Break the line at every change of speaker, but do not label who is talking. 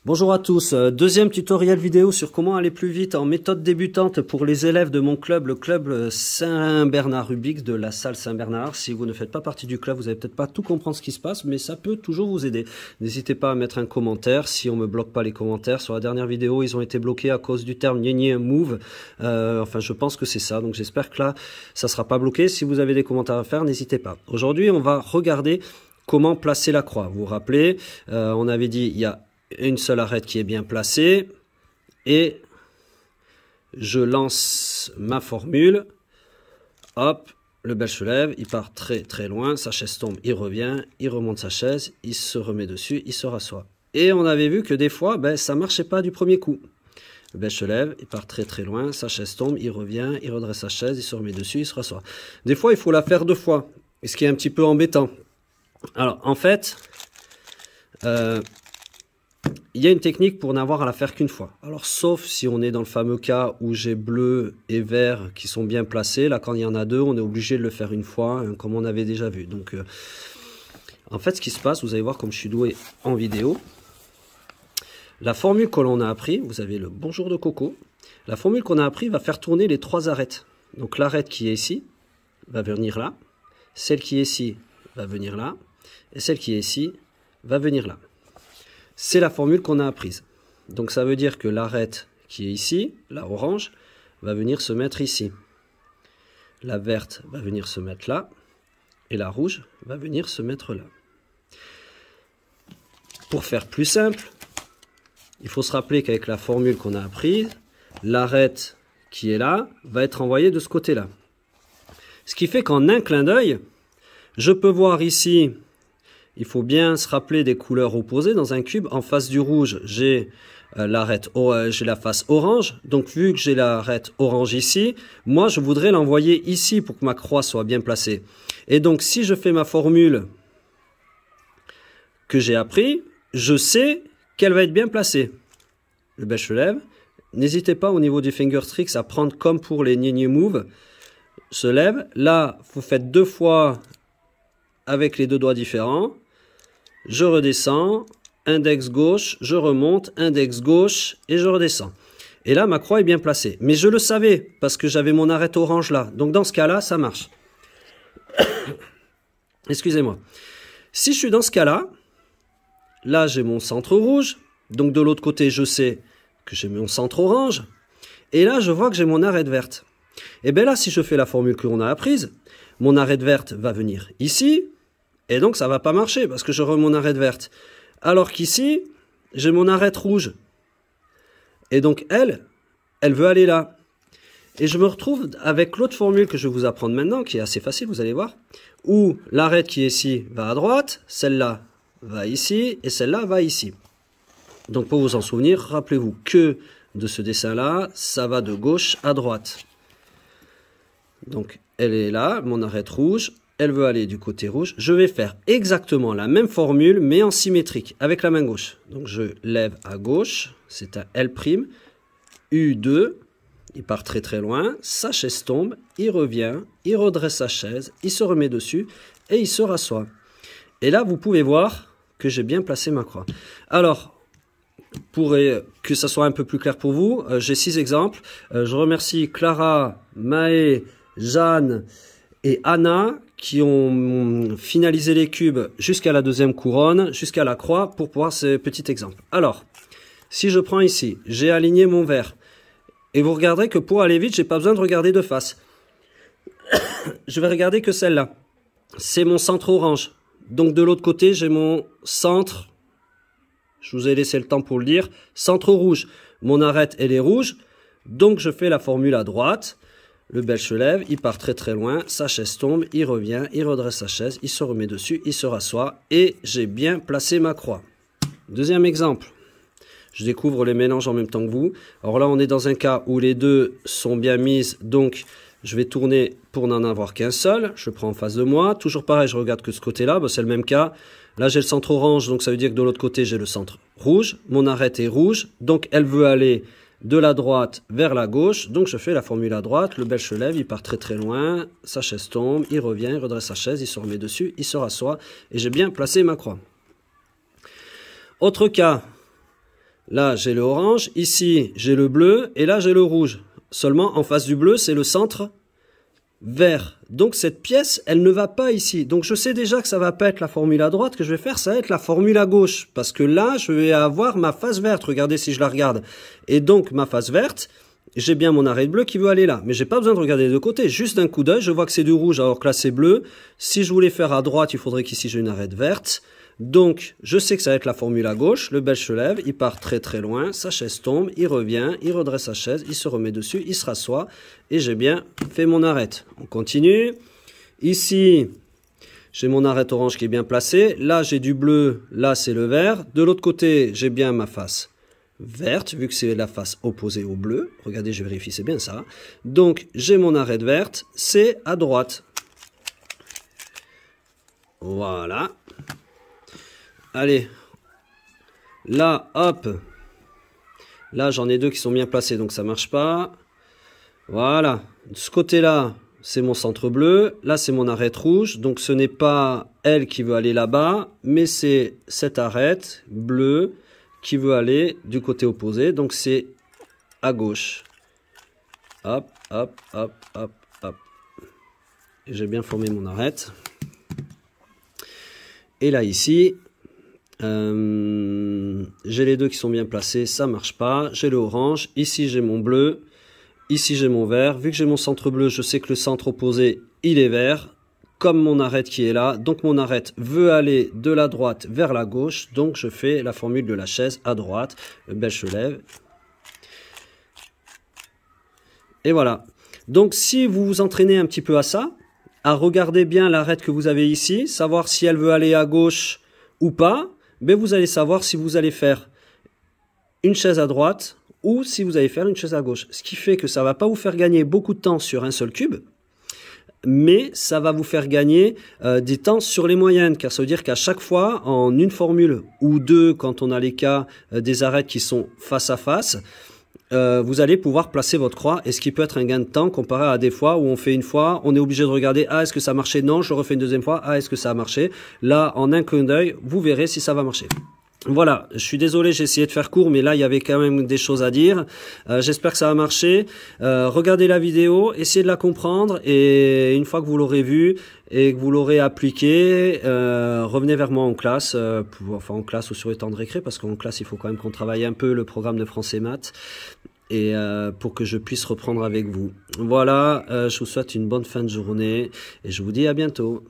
Bonjour à tous, deuxième tutoriel vidéo sur comment aller plus vite en méthode débutante pour les élèves de mon club, le club Saint-Bernard Rubix de la salle Saint-Bernard. Si vous ne faites pas partie du club, vous n'allez peut-être pas tout comprendre ce qui se passe, mais ça peut toujours vous aider. N'hésitez pas à mettre un commentaire si on me bloque pas les commentaires. Sur la dernière vidéo, ils ont été bloqués à cause du terme gna move. Enfin, je pense que c'est ça, donc j'espère que là, ça sera pas bloqué. Si vous avez des commentaires à faire, n'hésitez pas. Aujourd'hui, on va regarder comment placer la croix. Vous vous rappelez, on avait dit, il y a une seule arête qui est bien placée et je lance ma formule. Hop, le belge se lève, il part très très loin, sa chaise tombe, il revient, il remonte sa chaise, il se remet dessus, il se rassoit. Et on avait vu que des fois, ça marchait pas du premier coup. Le belge se lève, il part très très loin, sa chaise tombe, il revient, il redresse sa chaise, il se remet dessus, il se rassoit. Des fois, il faut la faire deux fois, ce qui est un petit peu embêtant. Alors, en fait, il y a une technique pour n'avoir à la faire qu'une fois. Alors, sauf si on est dans le fameux cas où j'ai bleu et vert qui sont bien placés. Là, quand il y en a deux, on est obligé de le faire une fois, comme on avait déjà vu. Donc, en fait, ce qui se passe, vous allez voir comme je suis doué en vidéo. La formule que l'on a appris, vous avez le bonjour de Coco. La formule qu'on a appris va faire tourner les trois arêtes. Donc, l'arête qui est ici va venir là. Celle qui est ici va venir là. Et celle qui est ici va venir là. C'est la formule qu'on a apprise. Donc ça veut dire que l'arête qui est ici, la orange, va venir se mettre ici. La verte va venir se mettre là. Et la rouge va venir se mettre là. Pour faire plus simple, il faut se rappeler qu'avec la formule qu'on a apprise, l'arête qui est là va être envoyée de ce côté-là. Ce qui fait qu'en un clin d'œil, je peux voir ici. Il faut bien se rappeler des couleurs opposées dans un cube. En face du rouge, j'ai la face orange. Donc, vu que j'ai l'arête orange ici, moi, je voudrais l'envoyer ici pour que ma croix soit bien placée. Et donc, si je fais ma formule que j'ai appris, je sais qu'elle va être bien placée. Le belge se lève. N'hésitez pas au niveau du finger tricks à prendre comme pour les gna move. Se lève. Là, vous faites deux fois avec les deux doigts différents. Je redescends, index gauche, je remonte, index gauche et je redescends. Et là, ma croix est bien placée. Mais je le savais parce que j'avais mon arête orange là. Donc dans ce cas-là, ça marche. Excusez-moi. Si je suis dans ce cas-là, là j'ai mon centre rouge. Donc de l'autre côté, je sais que j'ai mon centre orange. Et là, je vois que j'ai mon arête verte. Et bien là, si je fais la formule qu'on a apprise, mon arête verte va venir ici. Et donc, ça ne va pas marcher parce que j'aurai mon arête verte. Alors qu'ici, j'ai mon arête rouge. Et donc, elle veut aller là. Et je me retrouve avec l'autre formule que je vais vous apprendre maintenant, qui est assez facile, vous allez voir, où l'arête qui est ici va à droite, celle-là va ici, et celle-là va ici. Donc, pour vous en souvenir, rappelez-vous que de ce dessin-là, ça va de gauche à droite. Donc, elle est là, mon arête rouge. Elle veut aller du côté rouge. Je vais faire exactement la même formule, mais en symétrique, avec la main gauche. Donc, je lève à gauche, c'est un L', U2, il part très très loin, sa chaise tombe, il revient, il redresse sa chaise, il se remet dessus et il se rassoit. Et là, vous pouvez voir que j'ai bien placé ma croix. Alors, pour que ça soit un peu plus clair pour vous, j'ai 6 exemples. Je remercie Clara, Maë, Jeanne et Anna qui ont finalisé les cubes jusqu'à la deuxième couronne, jusqu'à la croix, pour pouvoir ce petit exemple. Alors, si je prends ici, j'ai aligné mon vert, et vous regarderez que pour aller vite, j'ai pas besoin de regarder de face. Je vais regarder que celle-là. C'est mon centre orange. Donc de l'autre côté, j'ai mon centre, je vous ai laissé le temps pour le dire, centre rouge. Mon arête, elle est rouge, donc je fais la formule à droite. Le belge se lève, il part très très loin, sa chaise tombe, il revient, il redresse sa chaise, il se remet dessus, il se rassoit et j'ai bien placé ma croix. Deuxième exemple, je découvre les mélanges en même temps que vous. Alors là, on est dans un cas où les deux sont bien mises, donc je vais tourner pour n'en avoir qu'un seul. Je prends en face de moi, toujours pareil, je regarde que ce côté-là, c'est le même cas. Là, j'ai le centre orange, donc ça veut dire que de l'autre côté, j'ai le centre rouge. Mon arête est rouge, donc elle veut aller de la droite vers la gauche, donc je fais la formule à droite, le belge se lève, il part très très loin, sa chaise tombe, il revient, il redresse sa chaise, il se remet dessus, il se rassoit, et j'ai bien placé ma croix. Autre cas, Là, j'ai le orange. Ici, j'ai le bleu. Et là, j'ai le rouge. Seulement, en face du bleu, c'est le centre vert. Donc, cette pièce, elle ne va pas ici. Donc, je sais déjà que ça va pas être la formule à droite que je vais faire. Ça va être la formule à gauche. Parce que là, je vais avoir ma face verte. Regardez si je la regarde. Et donc, ma face verte, j'ai bien mon arête bleue qui veut aller là. Mais j'ai pas besoin de regarder des deux côtés. Juste d'un coup d'œil, je vois que c'est du rouge alors que là, c'est bleu. Si je voulais faire à droite, il faudrait qu'ici, j'ai une arête verte. Donc, je sais que ça va être la formule à gauche. Le Belge se lève, il part très très loin, sa chaise tombe, il revient, il redresse sa chaise, il se remet dessus, il se rassoit. Et j'ai bien fait mon arête. On continue. Ici, j'ai mon arête orange qui est bien placée. Là, j'ai du bleu, là, c'est le vert. De l'autre côté, j'ai bien ma face verte, vu que c'est la face opposée au bleu. Regardez, je vérifie, c'est bien ça. Donc, j'ai mon arête verte, c'est à droite. Voilà. Allez, là, hop, là j'en ai deux qui sont bien placés, donc ça marche pas. Voilà, de ce côté-là, c'est mon centre bleu, là c'est mon arête rouge, donc ce n'est pas elle qui veut aller là-bas, mais c'est cette arête bleue qui veut aller du côté opposé, donc c'est à gauche. Hop, hop, hop, hop, hop. Et j'ai bien formé mon arête. Et là ici... j'ai les deux qui sont bien placés, ça marche pas. J'ai le orange, ici j'ai mon bleu, ici j'ai mon vert. Vu que j'ai mon centre bleu, je sais que le centre opposé, il est vert, comme mon arête qui est là. Donc mon arête veut aller de la droite vers la gauche, donc je fais la formule de la chaise à droite. Le Belge se lève. Et voilà. Donc si vous vous entraînez un petit peu à ça, à regarder bien l'arête que vous avez ici, savoir si elle veut aller à gauche ou pas, mais vous allez savoir si vous allez faire une chaise à droite ou si vous allez faire une chaise à gauche. Ce qui fait que ça ne va pas vous faire gagner beaucoup de temps sur un seul cube, mais ça va vous faire gagner des temps sur les moyennes, car ça veut dire qu'à chaque fois, en une formule ou deux, quand on a les cas des arêtes qui sont face à face, vous allez pouvoir placer votre croix, et ce qui peut être un gain de temps comparé à des fois où on fait une fois, on est obligé de regarder, ah est-ce que ça a marché, non, je refais une deuxième fois, ah est-ce que ça a marché, là en un clin d'œil, vous verrez si ça va marcher. Voilà, je suis désolé, j'ai essayé de faire court, mais là il y avait quand même des choses à dire. J'espère que ça va marcher. Regardez la vidéo, essayez de la comprendre, et une fois que vous l'aurez vue et que vous l'aurez appliqué, revenez vers moi en classe, enfin en classe ou sur les temps de récré, parce qu'en classe il faut quand même qu'on travaille un peu le programme de français maths, et pour que je puisse reprendre avec vous. Voilà, je vous souhaite une bonne fin de journée et je vous dis à bientôt.